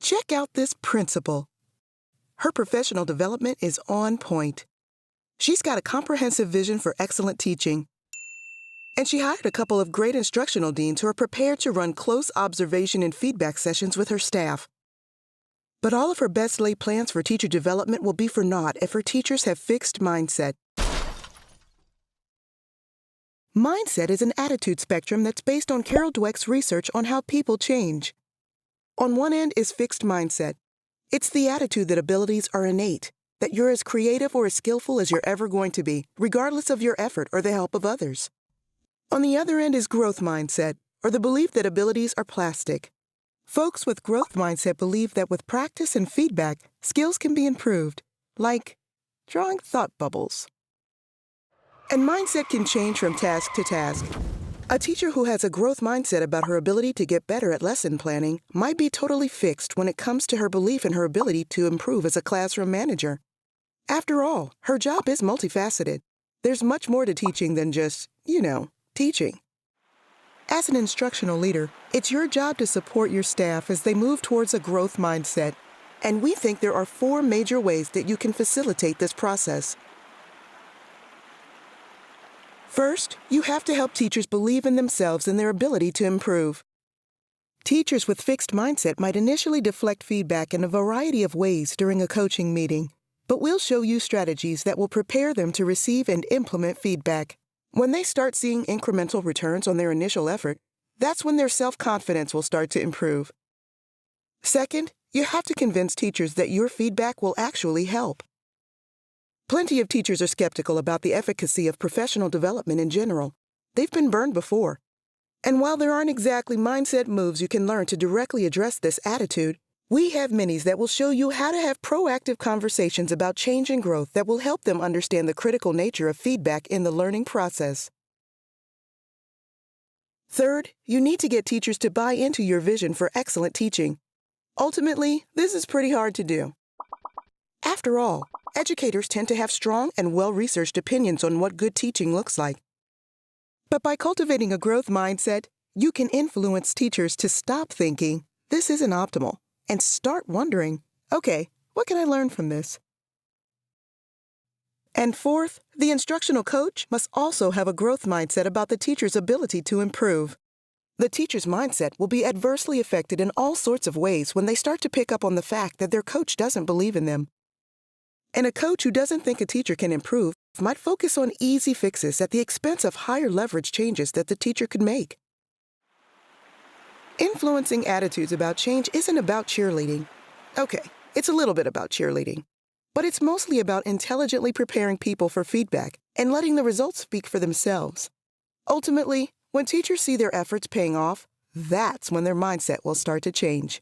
check out this principal. Her professional development is on point. She's got a comprehensive vision for excellent teaching. And she hired a couple of great instructional deans who are prepared to run close observation and feedback sessions with her staff. But all of her best laid plans for teacher development will be for naught if her teachers have fixed mindset. Mindset is an attitude spectrum that's based on Carol Dweck's research on how people change. On one end is fixed mindset. It's the attitude that abilities are innate, that you're as creative or as skillful as you're ever going to be, regardless of your effort or the help of others. On the other end is growth mindset, or the belief that abilities are plastic. Folks with growth mindset believe that with practice and feedback, skills can be improved, like drawing thought bubbles. And mindset can change from task to task. A teacher who has a growth mindset about her ability to get better at lesson planning might be totally fixed when it comes to her belief in her ability to improve as a classroom manager. After all, her job is multifaceted. There's much more to teaching than just, teaching. As an instructional leader, it's your job to support your staff as they move towards a growth mindset. And we think there are 4 major ways that you can facilitate this process. First, you have to help teachers believe in themselves and their ability to improve. Teachers with fixed mindset might initially deflect feedback in a variety of ways during a coaching meeting, but we'll show you strategies that will prepare them to receive and implement feedback. When they start seeing incremental returns on their initial effort, that's when their self-confidence will start to improve. Second, you have to convince teachers that your feedback will actually help. Plenty of teachers are skeptical about the efficacy of professional development in general. They've been burned before. And while there aren't exactly mindset moves you can learn to directly address this attitude, we have minis that will show you how to have proactive conversations about change and growth that will help them understand the critical nature of feedback in the learning process. Third, you need to get teachers to buy into your vision for excellent teaching. Ultimately, this is pretty hard to do. After all, educators tend to have strong and well-researched opinions on what good teaching looks like. But by cultivating a growth mindset, you can influence teachers to stop thinking, "This isn't optimal," and start wondering, "Okay, what can I learn from this?" And fourth, the instructional coach must also have a growth mindset about the teacher's ability to improve. The teacher's mindset will be adversely affected in all sorts of ways when they start to pick up on the fact that their coach doesn't believe in them. And a coach who doesn't think a teacher can improve might focus on easy fixes at the expense of higher leverage changes that the teacher could make. Influencing attitudes about change isn't about cheerleading. Okay, it's a little bit about cheerleading. But it's mostly about intelligently preparing people for feedback and letting the results speak for themselves. Ultimately, when teachers see their efforts paying off, that's when their mindset will start to change.